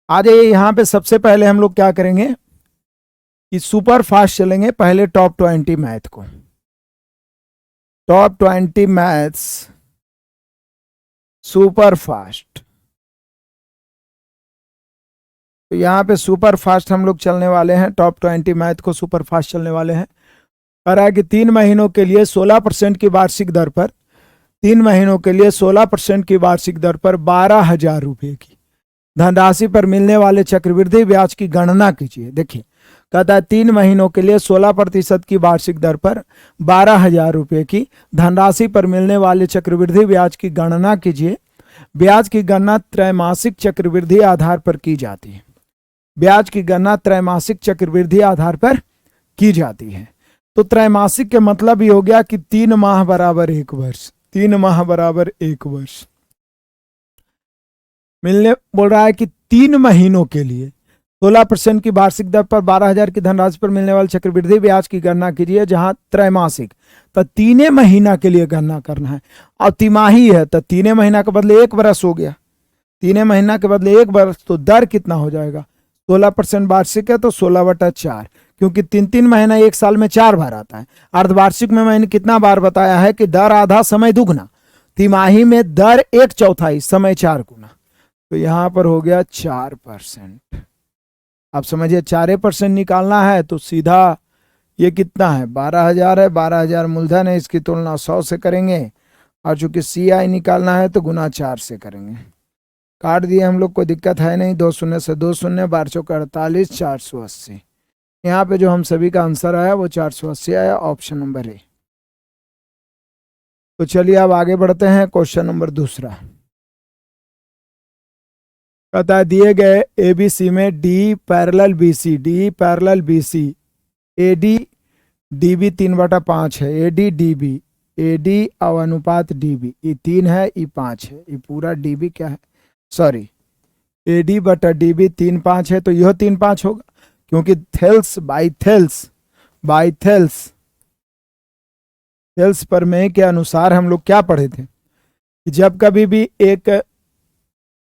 आ जाइए यहाँ पे। सबसे पहले हम लोग क्या करेंगे कि सुपर फास्ट चलेंगे। पहले टॉप 20 मैथ को, टॉप 20 मैथ्स सुपर फास्ट। तो यहाँ पे सुपर फास्ट हम लोग चलने वाले हैं, टॉप 20 मैथ को सुपर फास्ट चलने वाले हैं। कह रहा है कि 3 महीनों के लिए 16% की वार्षिक दर पर, 3 महीनों के लिए 16% की वार्षिक दर पर 12,000 रुपये की धनराशि पर मिलने वाले चक्रवृद्धि ब्याज की गणना कीजिए। देखिए, कहता है 3 महीनों के लिए 16% की वार्षिक दर पर 12,000 रुपये की धनराशि पर मिलने वाले चक्रवृद्धि ब्याज की गणना कीजिए। ब्याज की गणना त्रैमासिक चक्रवृद्धि आधार पर की जाती है। ब्याज की गणना त्रैमासिक चक्रवृद्धि आधार पर की जाती है। तो त्रैमासिक के मतलब ये हो गया कि 3 माह बराबर 1 वर्ष, 3 माह बराबर 1 वर्ष। मिलने बोल रहा है कि 3 महीनों के लिए 16% की वार्षिक दर पर 12,000 की धनराशि पर मिलने वाले चक्रवृद्धि ब्याज की गणना कीजिए। जहां त्रैमासिक तो 3 महीना के लिए गणना करना है, और तिमाही है तो 3 महीना के बदले 1 वर्ष हो गया। 3 महीना के बदले 1 वर्ष, तो दर कितना हो जाएगा? 16% वार्षिक है तो 16/4, क्योंकि 3-3 महीना एक साल में 4 बार आता है। अर्धवार्षिक में मैंने कितना बार बताया है कि दर आधा समय दुगना, तिमाही में दर 1/4 समय 4 गुना। तो यहां पर हो गया 4%। आप समझिए 4% निकालना है तो सीधा ये कितना है? 12,000 है। 12,000 मूलधन है, इसकी तुलना 100 से करेंगे, और चूंकि CI निकालना है तो गुना 4 से करेंगे। काट दिए हम लोग, कोई दिक्कत है नहीं। 2 शून्य से 2 शून्य, 12 चौका 48, 480। यहाँ पे जो हम सभी का आंसर आया वो 480 आया, ऑप्शन नंबर ए। तो चलिए अब आगे बढ़ते हैं। क्वेश्चन नंबर दूसरा कहता है दिए गए ABC में D parallel BC, D parallel BC, AD DB 3/5 है। AD और अनुपात DB, ये 3 है, ये 5 है। ये पूरा DB क्या है, सॉरी, AD/DB 3/5 है, तो यह 3/5 होगा, क्योंकि थेल्स बाई थेल्स प्रमेय के अनुसार हम लोग क्या पढ़े थे कि जब कभी भी एक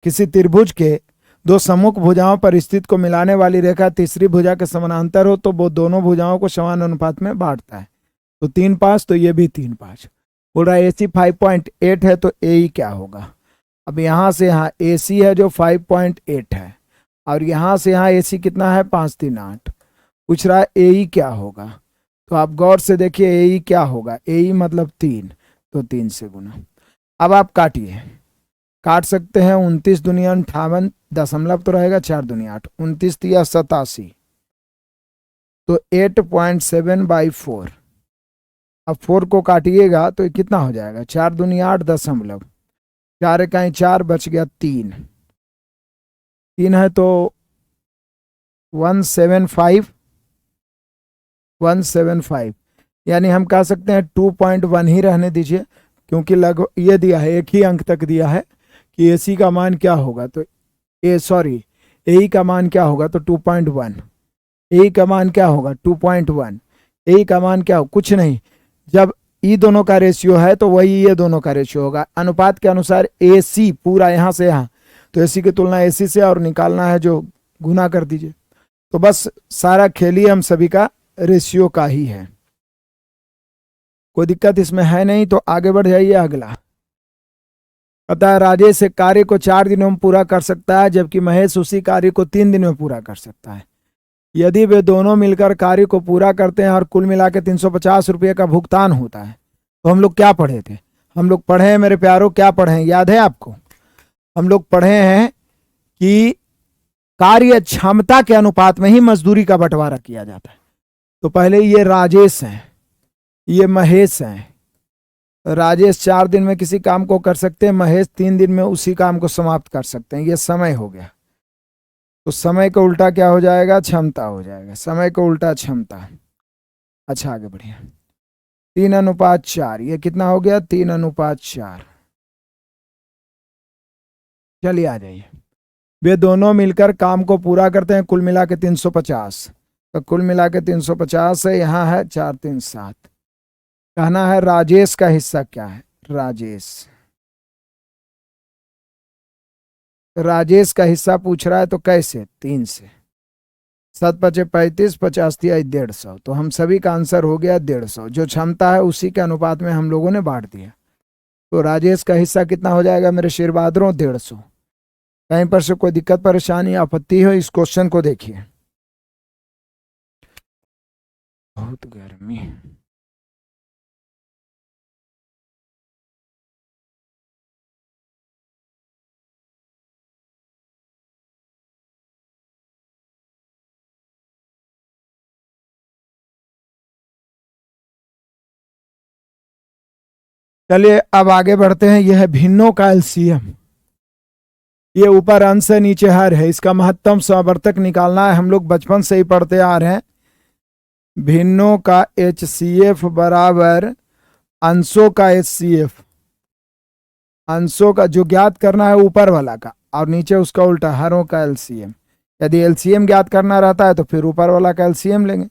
किसी त्रिभुज के 2 सम्मुख भुजाओं पर स्थित को मिलाने वाली रेखा तीसरी भुजा के समानांतर हो तो वो दोनों भुजाओं को समान अनुपात में बांटता है। तो 3/5, तो ये भी 3/5। बोल रहा है AC 5.8 है, तो AE क्या होगा? अब यहां से यहाँ AC है जो 5.8 है, और यहां से यहाँ AC कितना है? 538। पूछ रहा है AE क्या होगा? तो आप गौर से देखिए AE क्या होगा। AE मतलब 3, तो 3 से गुना। अब आप काटिए, काट सकते हैं। 29 दुनिया 58, दशमलव तो रहेगा, 4 दुनिया 8, 29 तिया 87, तो 8.7/4। अब 4 को काटिएगा तो कितना हो जाएगा? 4 दुनिया 8, दशमलव 4 इकाई 4, बच गया 3 है, तो 175, यानी हम कह सकते हैं 2.1 ही रहने दीजिए, क्योंकि लगभग ये दिया है, एक ही अंक तक दिया है कि AC का मान क्या होगा। तो AE का मान क्या होगा? तो 2.1। AE का मान क्या होगा? 2.1। AE का मान क्या हो? कुछ नहीं, जब ई दोनों का रेशियो है तो वही ये दोनों का रेशियो होगा। अनुपात के अनुसार AC पूरा यहाँ से यहाँ, तो AC की तुलना AC से, और निकालना है जो गुना कर दीजिए। तो बस सारा खेल ही हम सभी का रेशियो का ही है, कोई दिक्कत इसमें है नहीं। तो आगे बढ़ जाइए। अगला पता है राजेश एक कार्य को 4 दिनों में पूरा कर सकता है, जबकि महेश उसी कार्य को 3 दिन में पूरा कर सकता है। यदि वे दोनों मिलकर कार्य को पूरा करते हैं और कुल मिला के 350 रुपये का भुगतान होता है, तो हम लोग क्या पढ़े थे? हम लोग पढ़े हैं मेरे प्यारों, क्या पढ़े हैं याद है आपको? हम लोग पढ़े हैं कि कार्य क्षमता के अनुपात में ही मजदूरी का बंटवारा किया जाता है। तो पहले ये राजेश हैं, ये महेश हैं। राजेश 4 दिन में किसी काम को कर सकते हैं, महेश 3 दिन में उसी काम को समाप्त कर सकते हैं। ये समय हो गया, तो समय का उल्टा क्या हो जाएगा? क्षमता हो जाएगा। समय का उल्टा क्षमता। अच्छा आगे बढ़िए। 3:4, ये कितना हो गया? 3:4। चलिए आ जाइए। वे दोनों मिलकर काम को पूरा करते हैं, कुल मिला के 350, तो कुल मिला के 350 है, यहाँ है 4 3 7। कहना है राजेश का हिस्सा क्या है? राजेश राजेश का हिस्सा पूछ रहा है तो कैसे, 3 से। 7 पचे 35, 50 दिया 150, तो हम सभी का आंसर हो गया 150। जो क्षमता है उसी के अनुपात में हम लोगों ने बांट दिया। तो राजेश का हिस्सा कितना हो जाएगा मेरे शेर बहादुरों, 150। कहीं पर से कोई दिक्कत परेशानी आपत्ति हो, इस क्वेश्चन को देखिए। बहुत गर्मी। चलिए अब आगे बढ़ते हैं। यह है भिन्नों का एलसीएम। ये ऊपर अंश है, नीचे हर है। इसका महत्तम स्वावर्तक निकालना है। हम लोग बचपन से ही पढ़ते आ रहे हैं। भिन्नों का HCF बराबर अंशों का HCF। अंशों का जो ज्ञात करना है ऊपर वाला का, और नीचे उसका उल्टा हरों का एलसीएम। यदि एलसीएम ज्ञात करना रहता है तो फिर ऊपर वाला का एलसीएम लेंगे,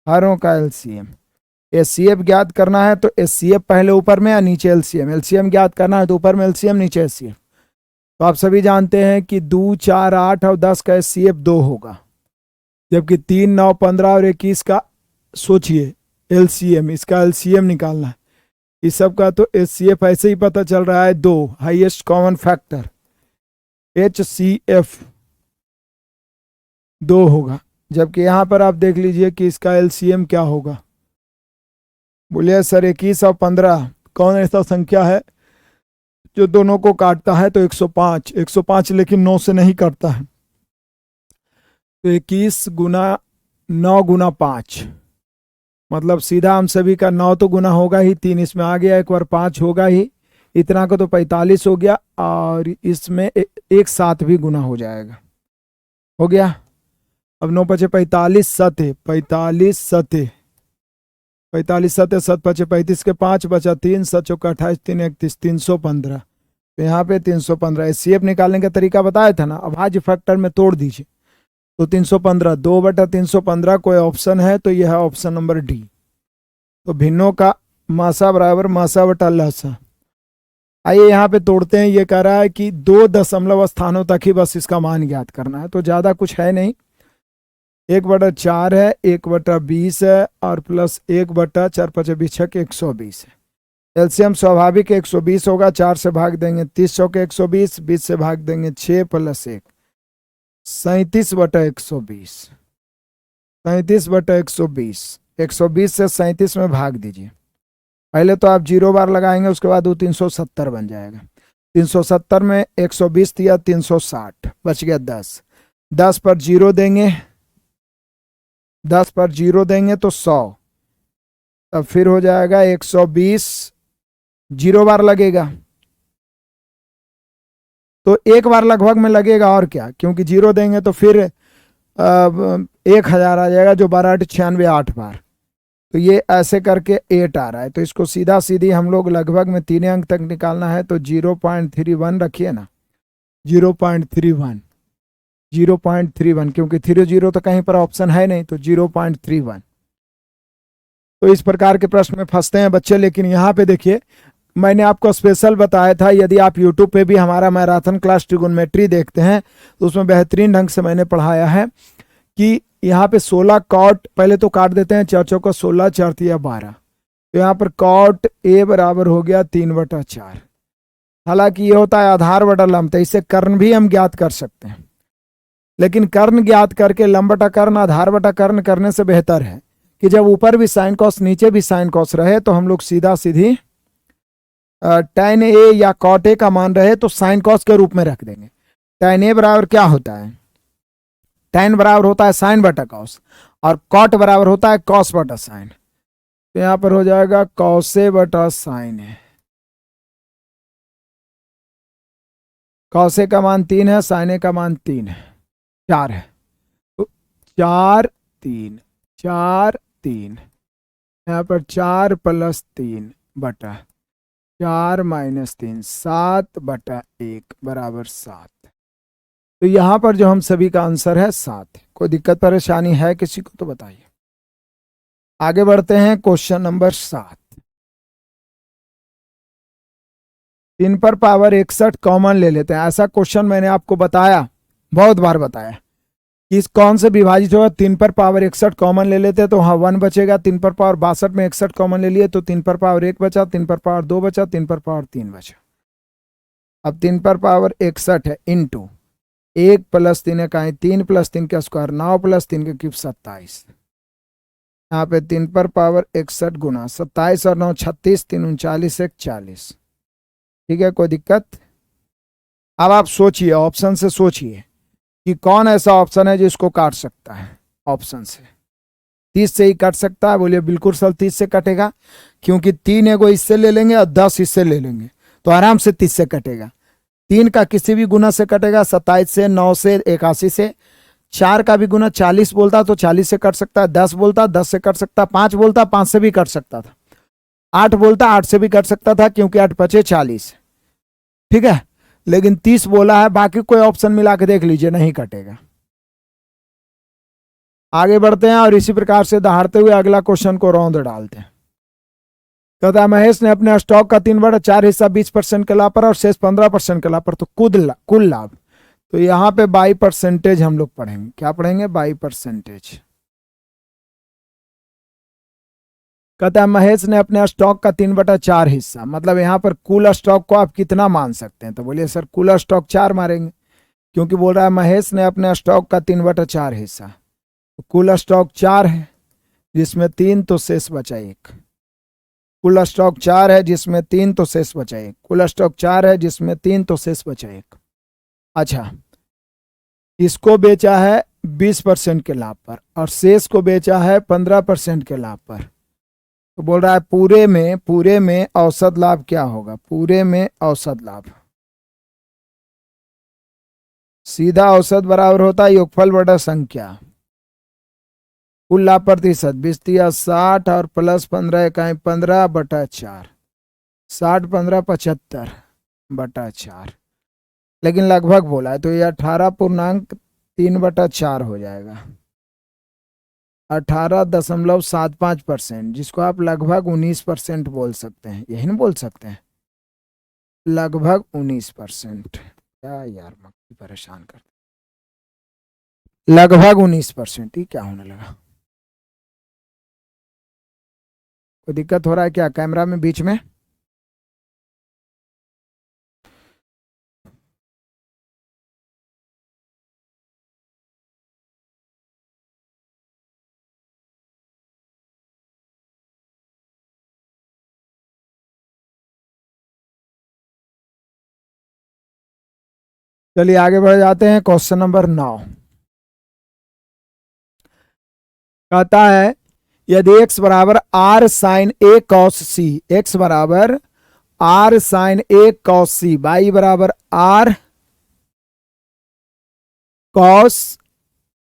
हरों का एलसीएम। HCF ज्ञात करना है तो HCF पहले ऊपर में या नीचे एलसीएम। एलसीएम ज्ञात करना है तो ऊपर में एलसीएम, नीचे HCF। तो आप सभी जानते हैं कि 2, 4, 8 और 10 का HCF 2 होगा, जबकि 3, 9, 15 और 21 का सोचिए एलसीएम, इसका एलसीएम निकालना है। इस सब का तो HCF ऐसे ही पता चल रहा है 2, हाईएस्ट कॉमन फैक्टर HCF 2 होगा। जबकि यहां पर आप देख लीजिए कि इसका एलसीएम क्या होगा। बोलिए सर 21 और 15 कौन ऐसा संख्या है जो दोनों को काटता है? तो 105। 105 लेकिन 9 से नहीं काटता है। तो 21 गुना 9 गुना 5, मतलब सीधा हम सभी का 9 तो गुना होगा ही, 3 इसमें आ गया, एक बार 5 होगा ही, इतना का तो 45 हो गया, और इसमें एक 7 भी गुना हो जाएगा, हो गया। अब 9 पचे 45 सते 45 सते 45 सते 7 पचे 35 के 5 बचा 3, 7 चौका 28, 3 31, 315। तो यहाँ पे 315 HCF निकालने का तरीका बताया था ना। अब भाज्य फैक्टर में तोड़ दीजिए तो 315, 2/315 कोई ऑप्शन है तो यह है ऑप्शन नंबर डी। तो भिन्नों का मासा बराबर मासा बटा लसा। आइए यहाँ पे तोड़ते हैं। ये कह रहा है कि 2 दशमलव स्थानों तक ही बस इसका मान ज्ञात करना है, तो ज्यादा कुछ है नहीं। 1/4 है, 1/20 है, और प्लस 1/4 पचे 20 120 है। एलसीएम स्वाभाविक 120 होगा। 4 से भाग देंगे 30 सौ के 120, 20 से भाग देंगे 6 प्लस 1, 37/120। 37/120, 120 से 37 में भाग दीजिए। पहले तो आप 0 बार लगाएंगे, उसके बाद वो 370 बन जाएगा। 370 में 120 दिया 360, बच गया 10। 10 पर 0 देंगे, 10 पर 0 देंगे तो 100। अब फिर हो जाएगा 120, 0 बार लगेगा तो एक बार लगभग में लगेगा, और क्या, क्योंकि 0 देंगे तो फिर 1000 आ जाएगा, जो 12 8 96, 8 बार। तो ये ऐसे करके 8 आ रहा है। तो इसको सीधा सीधी हम लोग लगभग में 3 अंक तक निकालना है, तो 0.31 रखिए ना, 0.31, 0.31, क्योंकि 30 तो कहीं पर ऑप्शन है नहीं, तो 0.31। तो इस प्रकार के प्रश्न में फंसते हैं बच्चे। लेकिन यहाँ पे देखिए, मैंने आपको स्पेशल बताया था, यदि आप YouTube पे भी हमारा मैराथन क्लास ट्रिगोनोमेट्री देखते हैं तो उसमें बेहतरीन ढंग से मैंने पढ़ाया है कि यहाँ पे 16 कॉट, पहले तो काट देते हैं, 4 चौका 16, 4 तिया 12। तो यहाँ पर कॉट A बराबर हो गया 3/4। हालांकि ये होता है आधार बटा लंब, तो इससे कर्ण भी हम ज्ञात कर सकते हैं, लेकिन कर्ण ज्ञात करके लंब बटा कर्ण, आधार बटा कर्ण करने से बेहतर है कि जब ऊपर भी साइन कॉस नीचे भी साइन कॉस रहे तो हम लोग सीधा सीधी tan A या cot A का मान रहे तो साइन कॉस के रूप में रख देंगे। tan A बराबर क्या होता है? tan बराबर होता है साइन बटा कॉस, और cot बराबर होता है कॉस बटा साइन। तो यहां पर हो जाएगा कॉस A बटा साइन है। कॉस A का मान 3 है, साइन A का मान 3 है, 4 है। तो 4 3 4 3, यहाँ पर 4 प्लस 3 बटा 4 माइनस 3, 7/1 बराबर 7। तो यहां पर जो हम सभी का आंसर है 7 है। कोई दिक्कत परेशानी है किसी को तो बताइए। आगे बढ़ते हैं, क्वेश्चन नंबर 7। 3 पर पावर 61 कॉमन ले लेते हैं। ऐसा क्वेश्चन मैंने आपको बताया, बहुत बार बताया कि इस कौन से विभाजित होगा। 3 पर पावर 61 कॉमन ले लेते हैं तो हाँ 1 बचेगा। 3 पर पावर 62 में 61 कॉमन ले लिए तो 3 पर पावर 1 बचा, 3 पर पावर 2 बचा, 3 पर पावर 3 बचा। अब 3 पर पावर 61 है इंटू 1 प्लस 3 इकाई 3 प्लस 3 का स्क्वायर 9 प्लस 3 के क्यूब 27। यहाँ पे 3 पर पावर 61 गुना 27 और 9 36, 3 39 1 40। ठीक है, कोई दिक्कत। अब आप सोचिए, ऑप्शन से सोचिए कि कौन ऐसा ऑप्शन है जिसको काट सकता है। ऑप्शन से 30 से ही काट सकता है। बोलिए बिल्कुल सर 30 से कटेगा, क्योंकि 3 एगो इससे ले लेंगे और 10 इससे ले लेंगे तो आराम से 30 से कटेगा। 3 का किसी भी गुना से कटेगा, 27 से, 9 से, 81 से। 4 का भी गुना 40 बोलता तो 40 से कट सकता है, 10 बोलता 10 से कट सकता, 5 बोलता 5 से भी कट सकता था, 8 बोलता 8 से भी कट सकता था, क्योंकि 8 पचे 40। ठीक है, लेकिन 30 बोला है। बाकी कोई ऑप्शन मिला के देख लीजिए, नहीं कटेगा। आगे बढ़ते हैं और इसी प्रकार से दहाड़ते हुए अगला क्वेश्चन को रौंद डालते हैं। कहता है महेश ने अपने स्टॉक का 3/4 हिस्सा 20% के लाभ पर और शेष 15% के लाभ पर, तो कुल लाभ। तो यहाँ पे बाई परसेंटेज हम लोग पढ़ेंगे। क्या पढ़ेंगे? By percentage. कहता है महेश ने अपने स्टॉक का 3/4 हिस्सा, मतलब यहाँ पर कुल स्टॉक को आप कितना मान सकते हैं? तो बोलिए सर कुल स्टॉक 4 मारेंगे, क्योंकि बोल रहा है महेश ने अपने स्टॉक का 3/4 हिस्सा। तो कुल स्टॉक 4 है जिसमें 3 तो शेष बचा 1। कुल स्टॉक 4 है जिसमें 3 तो शेष बचा 1। कुल स्टॉक 4 है जिसमें 3 तो शेष बचा 1। अच्छा, इसको बेचा है 20% के लाभ पर और शेष को बेचा है 15% के लाभ पर। तो बोल रहा है पूरे में औसत लाभ क्या होगा? पूरे में औसत लाभ, सीधा औसत बराबर होता है योगफल बटा संख्या। कुल लाभ प्रतिशत 20 दिया 60 और प्लस 15 इकाई 15/4, 60 15 75/4, लेकिन लगभग बोला है तो ये 18.3/4 हो जाएगा। 18.75%, जिसको आप लगभग 19% बोल सकते हैं। यही ना बोल सकते हैं, लगभग 19%। क्या यार मक्खी परेशान करते, लगभग 19%। ही क्या होने लगा? कोई दिक्कत हो रहा है क्या कैमरा में बीच में? चलिए आगे बढ़ जाते हैं। क्वेश्चन नंबर 9 कहता है यदि x बराबर r sine a cos c, x बराबर r sine a cos c, y बराबर r cos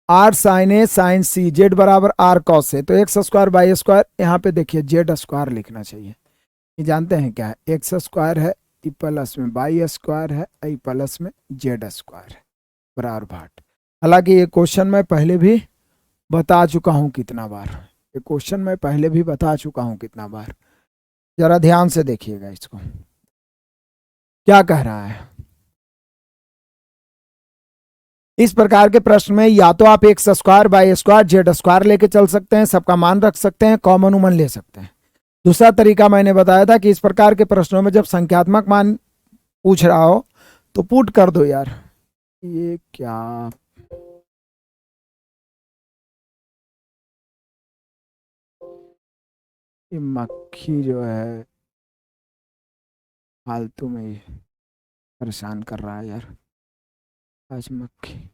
r sine a sine c, z बराबर r cos a, तो एक्स स्क्वायर वाई स्क्वायर, यहाँ पे देखिए जेड स्क्वायर लिखना चाहिए। ये जानते हैं क्या है? एक्स स्क्वायर है ई प्लस में वाई स्क्वायर है ई प्लस में जेड स्क्वायर है बराबर भाट। हालांकि ये क्वेश्चन मैं पहले भी बता चुका हूं कितना बार, ये क्वेश्चन मैं पहले भी बता चुका हूं कितना बार। जरा ध्यान से देखिएगा इसको, क्या कह रहा है। इस प्रकार के प्रश्न में या तो आप X square Y square Z square लेके चल सकते हैं, सबका मान रख सकते हैं, कॉमन उमन ले सकते हैं। दूसरा तरीका मैंने बताया था कि इस प्रकार के प्रश्नों में जब संख्यात्मक मान पूछ रहा हो तो पुट कर दो यार। ये क्या, ये मक्खी जो है फालतू में ही परेशान कर रहा है यार आज मक्खी।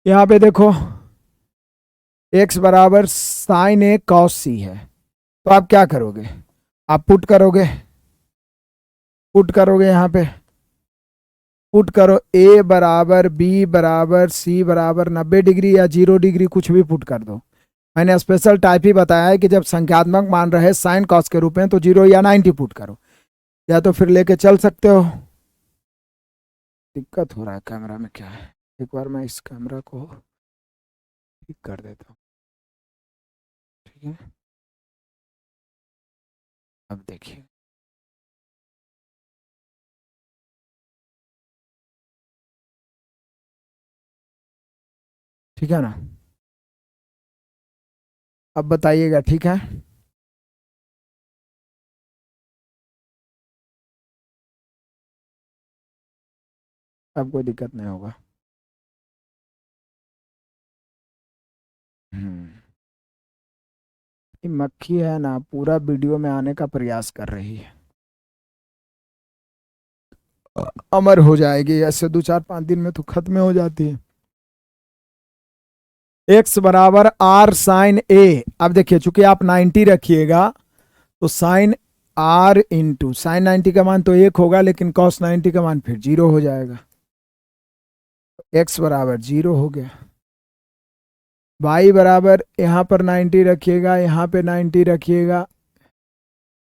यहाँ पे देखो x बराबर साइन ए कॉस सी है, तो आप क्या करोगे? आप पुट करोगे, यहाँ पे पुट करो a बराबर b बराबर c बराबर 90 डिग्री या 0 डिग्री, कुछ भी पुट कर दो। मैंने स्पेशल टाइप ही बताया है कि जब संख्यात्मक मान रहे साइन कॉस के रूप में तो 0 या 90 पुट करो, या तो फिर लेके चल सकते हो। दिक्कत हो रहा है कैमरा में, क्या है? एक बार मैं इस कैमरा को ठीक कर देता हूँ, ठीक है। अब देखिए, ठीक है ना। अब बताइएगा, ठीक है। अब कोई दिक्कत नहीं होगा। ये मक्खी है ना, पूरा वीडियो में आने का प्रयास कर रही है। अमर हो जाएगी ऐसे 2 4 5 दिन में, तो खत्म हो जाती है। x बराबर आर साइन ए। अब देखिए, चूंकि आप 90 रखिएगा तो साइन आर इंटू साइन 90 का मान तो 1 होगा, लेकिन कॉस 90 का मान फिर 0 हो जाएगा। x बराबर 0 हो गया। y बराबर यहाँ पर 90 रखिएगा, यहाँ पे 90 रखिएगा,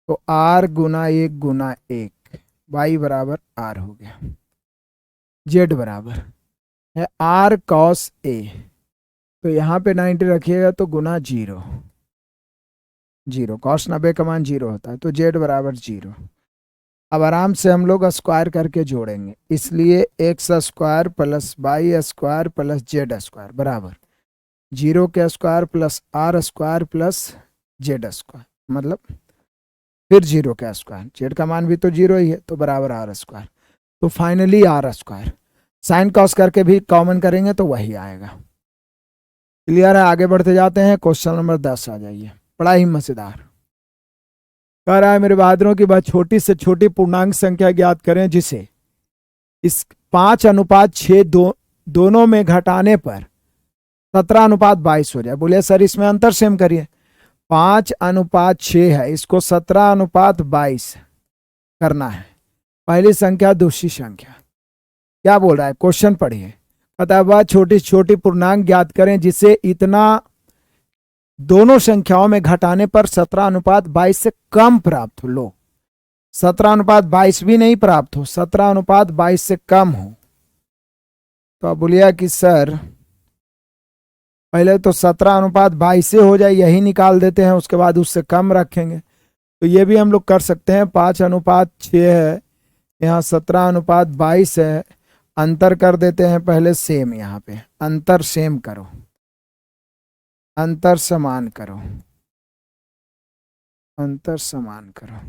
तो r गुना 1 गुना 1, y बराबर r हो गया। z बराबर है r कॉस a, तो यहाँ पे 90 रखिएगा तो गुना 0, 0 कॉस 90 का मान 0 होता है, तो z बराबर 0। अब आराम से हम लोग स्क्वायर करके जोड़ेंगे, इसलिए X square plus Y square plus Z square बराबर 0 के square plus R square plus Z square, मतलब फिर 0 का स्क्वायर, जेड का मान भी तो 0 ही है, तो बराबर आर स्क्वायर। तो finally R square sine cos करके भी कॉमन करेंगे तो वही आएगा। क्लियर है? आगे बढ़ते जाते हैं, क्वेश्चन नंबर 10 आ जाइए। बड़ा ही मजेदार कह रहा है मेरे बहादुरों की बात, छोटी से छोटी पूर्णांक संख्या ज्ञात करें जिसे इस 5:6 दोनों में घटाने पर 17:22 हो जाए। बोले सर इसमें अंतर सेम करिए। 5:6 है, इसको 17:22 करना है। पहली संख्या दूसरी संख्या, क्या बोल रहा है क्वेश्चन पढ़िए। कहता है वह छोटी छोटी पूर्णांक ज्ञात करें जिसे इतना दोनों संख्याओं में घटाने पर 17:22 से कम प्राप्त हो। लो, 17:22 भी नहीं प्राप्त हो, 17:22 से कम हो। तो आप बोलिए कि सर पहले तो 17:22 से हो जाए, यही निकाल देते हैं, उसके बाद उससे कम रखेंगे। तो ये भी हम लोग कर सकते हैं। 5:6 है, यहाँ 17:22 है, अंतर कर देते हैं पहले सेम। यहाँ पे अंतर सेम करो, अंतर समान करो, अंतर समान करो।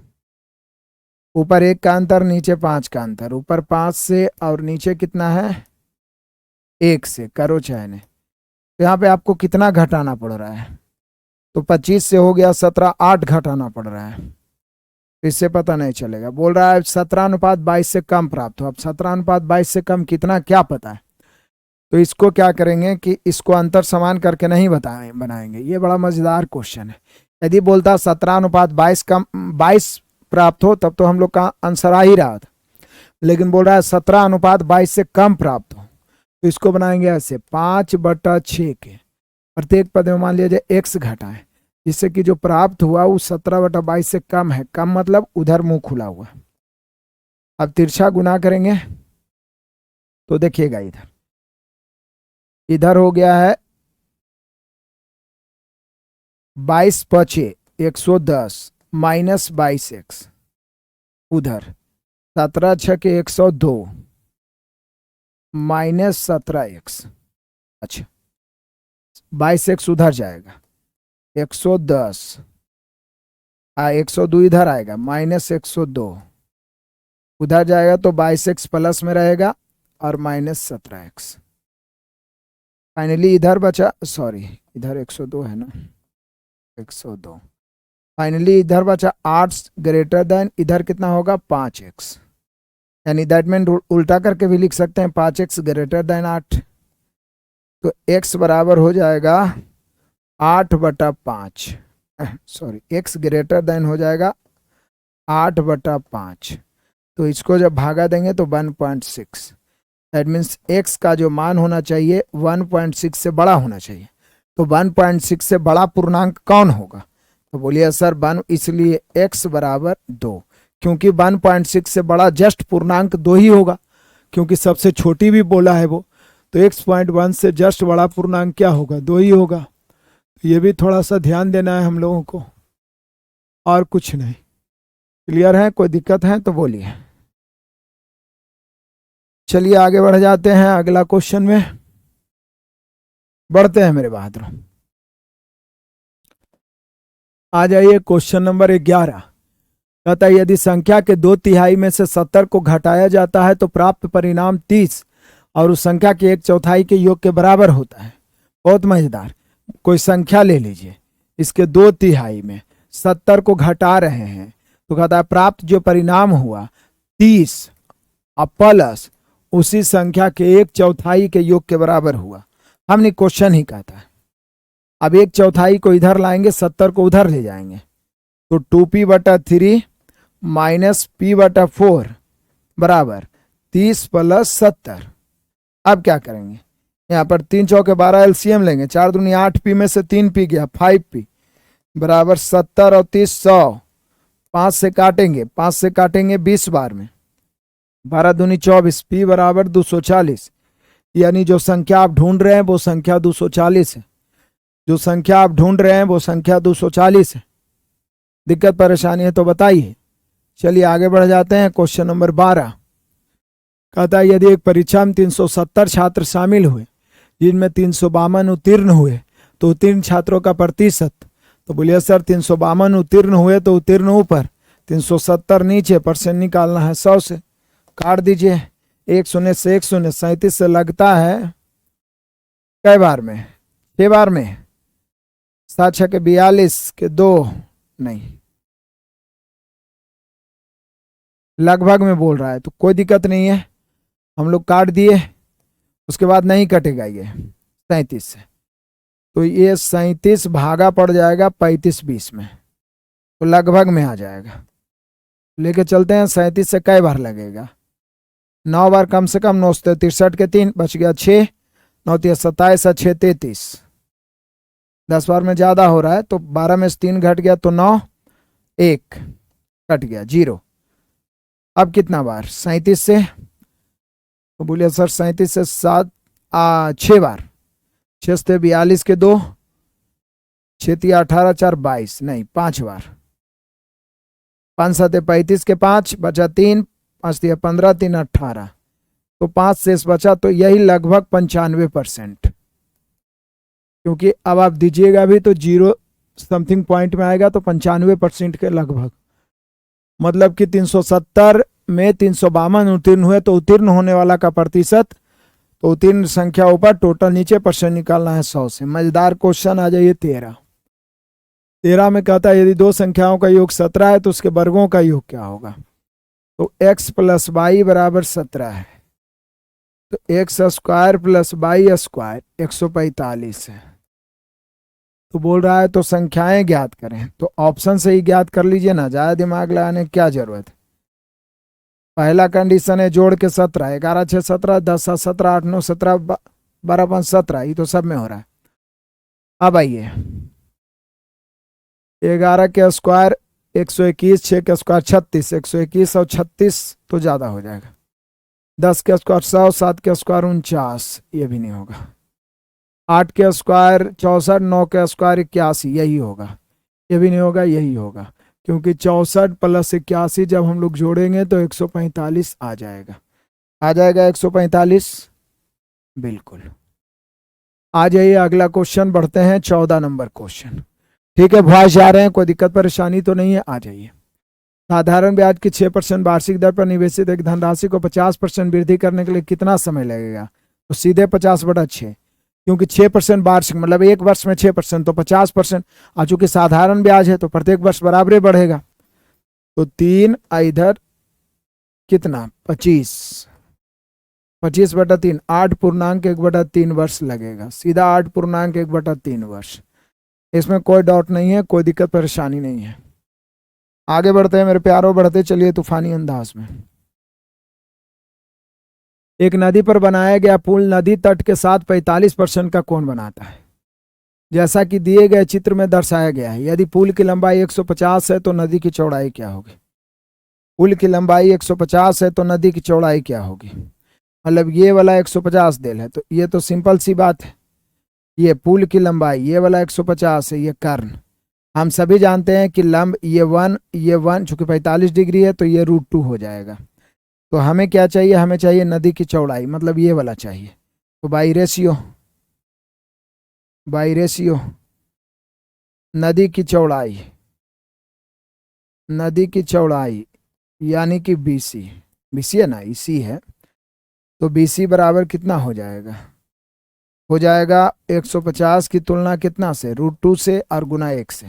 ऊपर 1 का अंतर, नीचे 5 का अंतर, ऊपर 5 से और नीचे कितना है 1 से, करो चयन। तो यहाँ पे आपको कितना घटाना पड़ रहा है, तो 25 से हो गया 17, 8 घटाना पड़ रहा है, इससे पता नहीं चलेगा। बोल रहा है 17:22 से कम प्राप्त हो। अब 17:22 से कम कितना क्या पता है, तो इसको क्या करेंगे कि इसको अंतर समान करके नहीं बनाएंगे। ये बड़ा मजेदार क्वेश्चन है। यदि बोलता 17:22 कम 22 प्राप्त हो, तब तो हम लोग का आंसर आ ही रहा था, लेकिन बोल रहा है 17:22 से कम प्राप्त हो, तो इसको बनाएंगे ऐसे 5/6 के प्रत्येक पद में मान लीजिए x घटाएं, जिससे कि जो प्राप्त हुआ वो 17/22 से कम है। कम मतलब उधर मुंह खुला हुआ। अब तिरछा गुना करेंगे तो देखिएगा इधर हो गया है 22/5 110 माइनस 22x, उधर 17/6 के 102 माइनस 17x। अच्छा 22x उधर जाएगा, 110 102 इधर आएगा, माइनस 102 उधर जाएगा, तो 22x प्लस में रहेगा और माइनस 17x। फाइनली इधर बचा, सॉरी इधर 102 है ना, 102। फाइनली इधर बचा 8 ग्रेटर देन, इधर कितना होगा 5x, यानी दैट मीन उल्टा करके भी लिख सकते हैं 5x ग्रेटर देन 8। तो x बराबर हो जाएगा 8/5, सॉरी x ग्रेटर देन हो जाएगा 8/5। तो इसको जब भागा देंगे तो 1.6, दैट मीन्स x का जो मान होना चाहिए 1.6 से बड़ा होना चाहिए। तो 1.6 से बड़ा पूर्णांक कौन होगा, तो बोलिए सर 1, इसलिए x बराबर 2, क्योंकि 1.6 से बड़ा जस्ट पूर्णांक 2 ही होगा, क्योंकि सबसे छोटी भी बोला है वो। तो x.1 से जस्ट बड़ा पूर्णांक क्या होगा, 2 ही होगा। तो ये भी थोड़ा सा ध्यान देना है हम लोगों को, और कुछ नहीं। क्लियर है? कोई दिक्कत है तो बोलिए। चलिए आगे बढ़ जाते हैं अगला क्वेश्चन में, बढ़ते हैं मेरे बहादुर। आ जाइए क्वेश्चन नंबर 11। कहता है यदि संख्या के 2/3 में से 70 को घटाया जाता है तो प्राप्त परिणाम 30 और उस संख्या के 1/4 के योग के बराबर होता है। बहुत मजेदार। कोई संख्या ले लीजिए, इसके 2/3 में 70 को घटा रहे हैं, तो कहता है प्राप्त जो परिणाम हुआ 30 और प्लस उसी संख्या के 1/4 के योग के बराबर हुआ। हमने क्वेश्चन ही कहता है। अब 1/4 को इधर लाएंगे, 70 को उधर ले जाएंगे, तो 2p/3 माइनस p/4 बराबर 30 प्लस 70। अब क्या करेंगे, यहाँ पर 3 चौके 12 एलसीएम लेंगे, 4 दूनी 8p में से 3p गया 5p बराबर 70 और 30 100। 5 से काटेंगे 20 बार में, 12 दूनी 24, p बराबर 240। यानी जो संख्या आप ढूंढ रहे हैं वो संख्या 240 है। जो संख्या आप ढूंढ रहे हैं वो संख्या 240 है। दिक्कत परेशानी है तो बताइए। चलिए आगे बढ़ जाते हैं। क्वेश्चन नंबर 12 कहता है यदि एक परीक्षा में 370 छात्र शामिल हुए जिनमें 352 उत्तीर्ण हुए तो उत्तीर्ण छात्रों का प्रतिशत। तो बोलिए सर 352 उत्तीर्ण हुए तो उत्तीर्ण ऊपर, 370 नीचे, परसेंट निकालना है 100 से। काट दीजिए, 1 शून्य से 1 शून्य, 37 से लगता है कई बार में, 6 बार में, 7 6 के 42 के 2 नहीं, लगभग में बोल रहा है तो कोई दिक्कत नहीं है, हम लोग काट दिए। उसके बाद नहीं कटेगा ये 37 से, तो ये 37 भागा पड़ जाएगा 35 20 में, तो लगभग में आ जाएगा। लेके चलते हैं। 37 से कई बार लगेगा, 9 बार कम से कम, 9 से 63 के 3 बच गया 6, 9 3 27 और 6 33, 10 बार में ज्यादा हो रहा है तो 12 में से 3 घट गया तो 9, 1 कट गया 0। अब कितना बार, 37 से, तो बोलिए सर 37 से 6 बार, 6 से 42 के 2, 6 3 18 4 22, नहीं 5 बार, 5 7 35 के 5 बचा 3, 5 3 15 3 18, तो 5 शेष बचा। तो यही लगभग 95%, क्योंकि अब आप दीजिएगा भी तो 0 समथिंग पॉइंट में आएगा, तो 95% के लगभग, मतलब कि 370 में 352 उत्तीर्ण हुए तो उत्तीर्ण होने वाला का प्रतिशत, तो उत्तीर्ण संख्या ऊपर, टोटल नीचे, परसेंट निकालना है 100 से। मजेदार क्वेश्चन। आ जाइए 13 में कहता है यदि दो संख्याओं का योग 17 है तो उसके वर्गों का योग क्या होगा। तो x प्लस वाई बराबर 17 है, तो X square plus Y square 145 है। तो बोल रहा है तो संख्याएं ज्ञात करें, तो ऑप्शन से ही ज्ञात कर लीजिए ना, ज्यादा दिमाग लगाने की क्या जरूरत है। पहला कंडीशन है जोड़ के 17, 11 6 17, 10 7 17, 8 9 17, 12 5 17, ये तो सब में हो रहा है। अब आइए 11 के स्क्वायर 121, 6 के स्क्वायर 36, 121 और 36 तो ज्यादा हो जाएगा। 10 के स्क्वायर 100, 7 के स्क्वायर 49, ये भी नहीं होगा। 8 के स्क्वायर 64, 9 के स्क्वायर 81, यही होगा। ये भी नहीं होगा, यही होगा, क्योंकि 64 प्लस 81 जब हम लोग जोड़ेंगे तो 145 आ जाएगा। आ जाएगा 145, बिल्कुल। आ जाइए अगला क्वेश्चन, बढ़ते हैं 14 नंबर क्वेश्चन। ठीक है, वॉइस जा रहे हैं, कोई दिक्कत परेशानी तो नहीं है। आ जाइए। साधारण ब्याज की 6% वार्षिक दर पर निवेशित एक धनराशि को 50% वृद्धि करने के लिए कितना समय लगेगा। तो सीधे 50/6, क्योंकि 6% वार्षिक मतलब एक वर्ष में 6%, तो 50%। और चूंकि साधारण ब्याज है तो प्रत्येक वर्ष बराबर ही बढ़ेगा, तो 3 इधर कितना 25, 25/3, 8.1/3 वर्ष लगेगा। सीधा 8.1/3 वर्ष। इसमें कोई डाउट नहीं है, कोई दिक्कत परेशानी नहीं है। आगे बढ़ते हैं मेरे प्यारों, बढ़ते चलिए तूफानी अंदाज में। एक नदी पर बनाया गया पुल नदी तट के साथ 45% का कोण बनाता है, जैसा कि दिए गए चित्र में दर्शाया गया है। यदि पुल की लंबाई 150 है तो नदी की चौड़ाई क्या होगी। पुल की लंबाई 150 है तो नदी की चौड़ाई क्या होगी। मतलब ये वाला 150 डेल है, तो ये तो सिंपल सी बात है। ये पुल की लंबाई, ये वाला 150 है, ये कर्ण। हम सभी जानते हैं कि लंब ये वन चूंकि 45 डिग्री है तो ये √2 हो जाएगा। तो हमें क्या चाहिए, हमें चाहिए नदी की चौड़ाई, मतलब ये वाला चाहिए। तो बाई रेशियो नदी की चौड़ाई यानी कि बीसी है ना, इसी है। तो बीसी बराबर कितना हो जाएगा, 150 की तुलना कितना से, √2 से और गुना 1 से।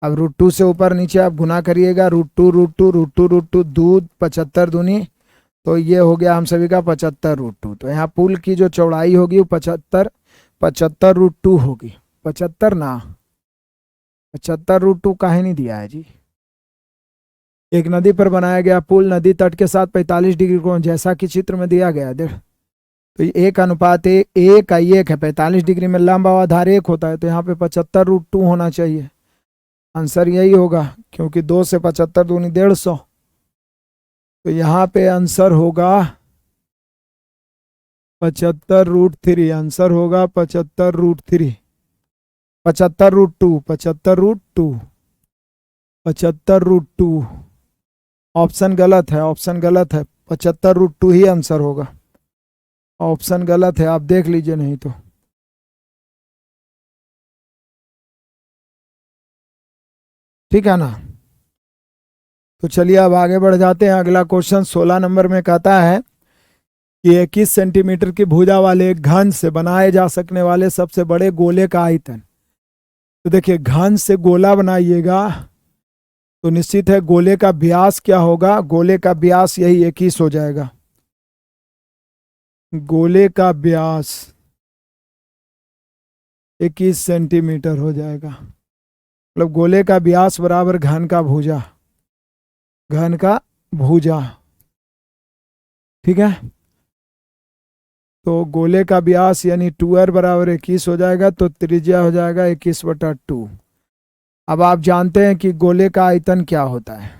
अब √2 से ऊपर नीचे आप गुना करिएगा, √2 दूध 75 दूनी, तो ये हो गया हम सभी का 75 √2। तो यहाँ पुल की जो चौड़ाई होगी वो 75 √2 होगी। 75 ना, 75 √2 काहे नहीं दिया है जी। एक नदी पर बनाया गया पुल नदी तट के साथ 45 डिग्री कोण जैसा कि चित्र में दिया गया है। तो 1:1 का 1 है, 45 डिग्री में लंब और आधार 1 होता है, तो यहाँ पे 75 √2 होना चाहिए। आंसर यही होगा, क्योंकि 2 से 75 दूनी 150। तो यहाँ पे आंसर होगा 75 √3। आंसर होगा 75 √3, 75 √2, 75 √2। ऑप्शन गलत है, 75 √2 ही आंसर होगा। ऑप्शन गलत है, आप देख लीजिए नहीं तो। ठीक है ना। तो चलिए अब आगे बढ़ जाते हैं। अगला क्वेश्चन 16 नंबर में कहता है कि 21 सेंटीमीटर की भुजा वाले एक घन से बनाए जा सकने वाले सबसे बड़े गोले का आयतन। तो देखिए, घन से गोला बनाइएगा तो निश्चित है गोले का व्यास क्या होगा, गोले का व्यास यही 21 हो जाएगा। गोले का व्यास 21 सेंटीमीटर हो जाएगा, मतलब गोले का व्यास बराबर घन का भुजा। ठीक है, तो गोले का व्यास यानी 2r बराबर 21 हो जाएगा, तो त्रिज्या हो जाएगा 21/2। अब आप जानते हैं कि गोले का आयतन क्या होता है,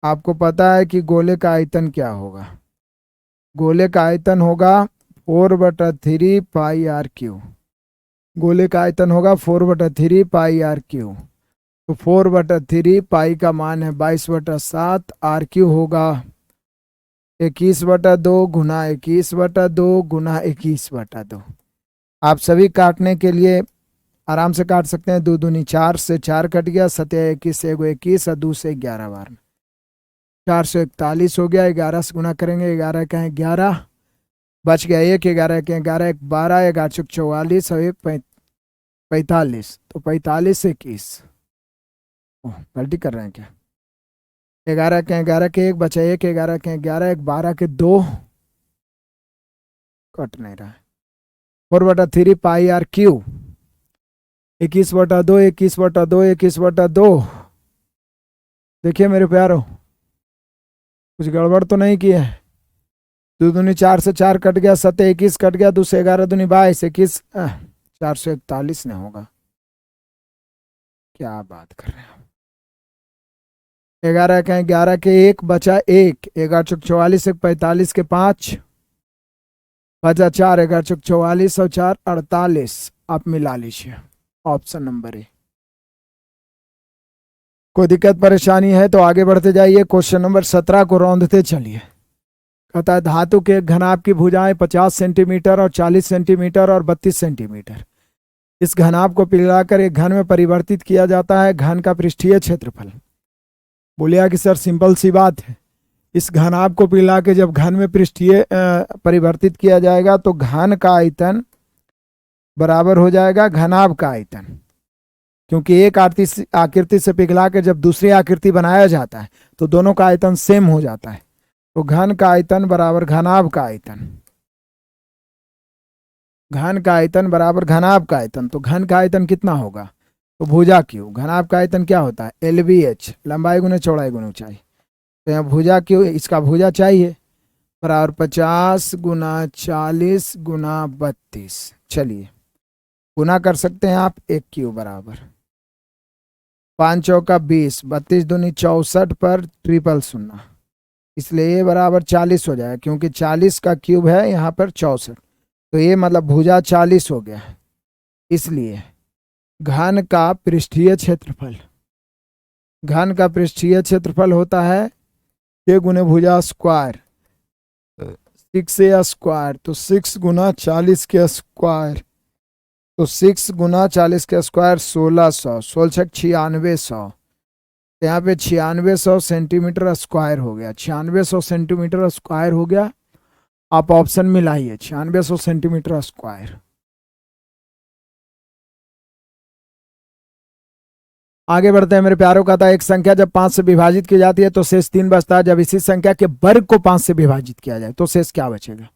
आपको पता है कि गोले का आयतन क्या होगा। गोले का आयतन होगा 4/3 πr3। गोले का आयतन होगा 4/3 πr3। तो 4/3 पाई का मान है 22/7, r3 होगा 21/2 गुना 21/2 गुना 21/2। आप सभी काटने के लिए आराम से काट सकते हैं। 2 दूनी 4 से 4 कट गया, 21 से 21 और 2 से 11 बार में 441 हो गया। 11 से गुना करेंगे, 11 का 11 बच गया 1, 11 के 11 1 12, 11 चुक 44 और 1 45। तो 45 से 21, गलती कर रहे हैं क्या, 11 के 1 बचा 1, 11 के 11 1 12 के 2 कट नहीं रहा है। 4/3 πr3 21/2 21/2 21/2। देखिए मेरे प्यारो, कुछ गड़बड़ तो नहीं की है। 2 दूनी 4 से 4 कट गया, 7 21 कट गया, 2 से 11 दूनी 22 21 441 नहीं होगा। क्या बात कर रहे हैं। 11 के 11 के 1 बचा 1, 11 चुक 44 1 45 के 5 बचा 4, 11 चुक 44 और 4 48। आप मिला लीजिए ऑप्शन नंबर ए। कोई दिक्कत परेशानी है तो आगे बढ़ते जाइए। क्वेश्चन नंबर 17 को रौंदते चलिए। कहता है धातु के घनाभ की भुजाएं 50 सेंटीमीटर और 40 सेंटीमीटर और 32 सेंटीमीटर। इस घनाभ को पिघलाकर एक घन में परिवर्तित किया जाता है। घन का पृष्ठीय क्षेत्रफल। बोलिया कि सर सिंपल सी बात है, इस घनाभ को पिघला के जब घन में पृष्ठीय परिवर्तित किया जाएगा तो घन का आयतन बराबर हो जाएगा घनाभ का आयतन, क्योंकि एक आकृति से पिघला के जब दूसरी आकृति बनाया जाता है तो दोनों का आयतन सेम हो जाता है। तो घन का आयतन बराबर घनाभ का आयतन, घन का आयतन बराबर घनाभ का आयतन। तो घन का आयतन कितना होगा, तो भुजा क्यू। घनाभ का आयतन क्या होता है, LBH, लंबाई गुने चौड़ाई गुने ऊंचाई। तो यहाँ भुजा क्यू, इसका भुजा चाहिए, बराबर 50 गुना 40 गुना 32। चलिए गुना कर सकते हैं आप। 1 क्यू बराबर 5 चौका 20, 32 दूनी 64 पर 000। इसलिए ये बराबर 40 हो जाएगा, क्योंकि 40 का क्यूब है यहाँ पर 64, तो ये मतलब भुजा 40 हो गया। इसलिए घन का पृष्ठीय क्षेत्रफल, घन का पृष्ठीय क्षेत्रफल होता है k गुने भुजा स्क्वायर 6a स्क्वायर, तो 6 गुना 40 के स्क्वायर, तो 6 गुना 40 के स्क्वायर 1600, 16 9600, यहाँ पे 9600 सेंटीमीटर स्क्वायर हो गया, 9600 सेंटीमीटर स्क्वायर हो गया। आप ऑप्शन मिलाइए 9600 सेंटीमीटर स्क्वायर। आगे बढ़ते हैं मेरे प्यारों का था, एक संख्या जब 5 से विभाजित की जाती है तो शेष 3 बचता है, जब इसी संख्या के वर्ग को 5 से विभाजित किया जाए तो शेष क्या बचेगा।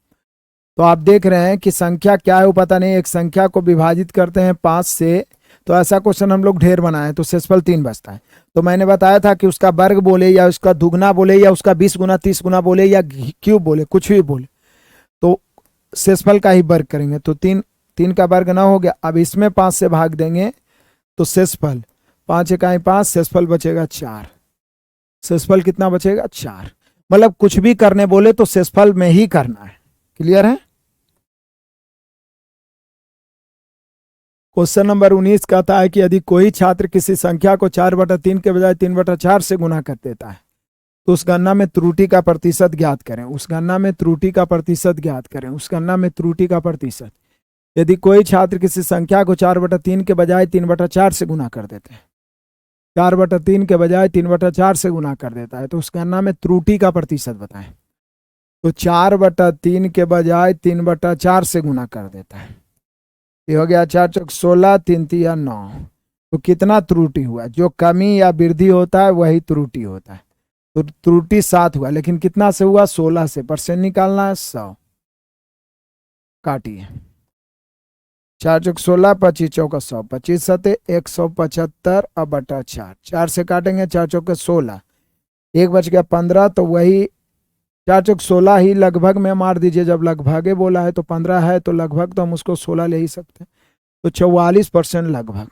तो आप देख रहे हैं कि संख्या क्या है वो पता नहीं, एक संख्या को विभाजित करते हैं 5 से, तो ऐसा क्वेश्चन हम लोग ढेर बनाए तो शेषफल 3 बचता है। तो मैंने बताया था कि उसका वर्ग बोले या उसका दुगना बोले या उसका 20 गुना 30 गुना बोले या क्यूब बोले, कुछ भी बोले, तो शेषफल का ही वर्ग करेंगे। तो 3 का वर्ग ना हो गया, अब इसमें 5 से भाग देंगे तो शेषफल 5 इकाई 5, शेषफल बचेगा 4। शेषफल कितना बचेगा 4। मतलब कुछ भी करने बोले तो शेषफल में ही करना है। क्लियर है। क्वेश्चन नंबर 19 कहता है कि यदि कोई छात्र किसी संख्या को 4/3 के बजाय 3/4 से गुना कर देता है तो उस गणना में त्रुटि का प्रतिशत ज्ञात करें। उस गणना में त्रुटि का प्रतिशत ज्ञात करें। उस गणना में त्रुटि का प्रतिशत। यदि कोई छात्र किसी संख्या को 4/3 के बजाय 3/4 से गुना कर देते हैं, 4/3 के बजाय 3/4 से गुना कर देता है, तो उस गणना में त्रुटि का प्रतिशत बताएं। तो 4/3 के बजाय 3/4 से गुना कर देता है, ये हो गया 4 चौक 16, 3 तिया 9। तो कितना त्रुटि हुआ, जो कमी या वृद्धि होता है वही त्रुटि होता है। तो त्रुटि 7 हुआ, लेकिन कितना से हुआ 16 से। परसेंट निकालना है 100, काटिए 4 चौक 16, 25 चौक 100, 25 सते 175 और बटा 4, 4 से काटेंगे 4 चौक 16, 1 बच गया 15, तो वही 4 चौक 16 ही लगभग में मार दीजिए, जब लगभग बोला है तो 15 है तो लगभग, तो हम उसको 16 ले ही सकते हैं। तो 44% लगभग,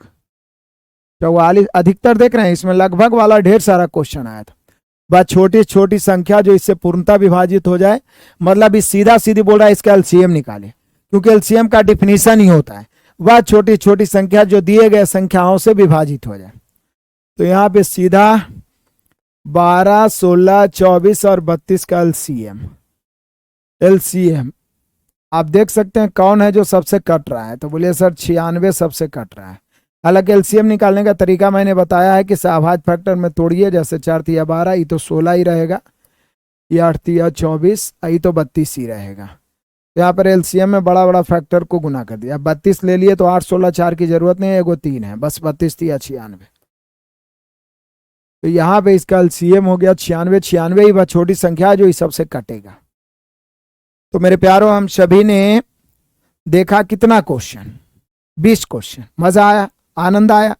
44 अधिकतर देख रहे हैं इसमें लगभग वाला ढेर सारा क्वेश्चन आया था। बस छोटी छोटी संख्या जो इससे पूर्णता विभाजित हो जाए, मतलब इस सीधा सीधी बोल रहा है इसका एलसीएम निकाले, क्योंकि एलसीएम का डिफिनीशन ही होता है वह छोटी छोटी संख्या जो दिए गए संख्याओं से विभाजित हो जाए। तो यहाँ पे सीधा 12, 16, 24 और 32 का एलसीएम आप देख सकते हैं कौन है जो सबसे कट रहा है। तो बोलिए सर 96 सबसे कट रहा है। हालांकि एलसीएम निकालने का तरीका मैंने बताया है कि सहभाज्य फैक्टर में तोड़िए, जैसे 4 तिया 12, ये तो 16 ही रहेगा, ये 8 तिया 24, ये तो 32 ही रहेगा। यहाँ पर एलसीएम में बड़ा बड़ा फैक्टर को गुना कर दिया। 32 ले लिए तो 8, 16, 4 की जरूरत नहीं है, एगो 3 है, बस 32 तिया 96। तो यहाँ पे इसका एलसीएम हो गया 96। 96 ही वह छोटी संख्या जो इस सबसे कटेगा। तो मेरे प्यारों, हम सभी ने देखा कितना क्वेश्चन, 20 क्वेश्चन। मजा आया, आनंद आया।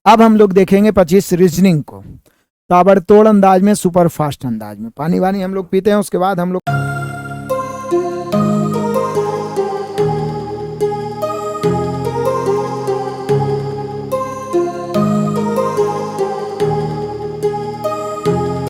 अब हम लोग देखेंगे 25 रीजनिंग को ताबड़तोड़ अंदाज में, सुपर फास्ट अंदाज में। पानी वानी हम लोग पीते हैं, उसके बाद हम लोग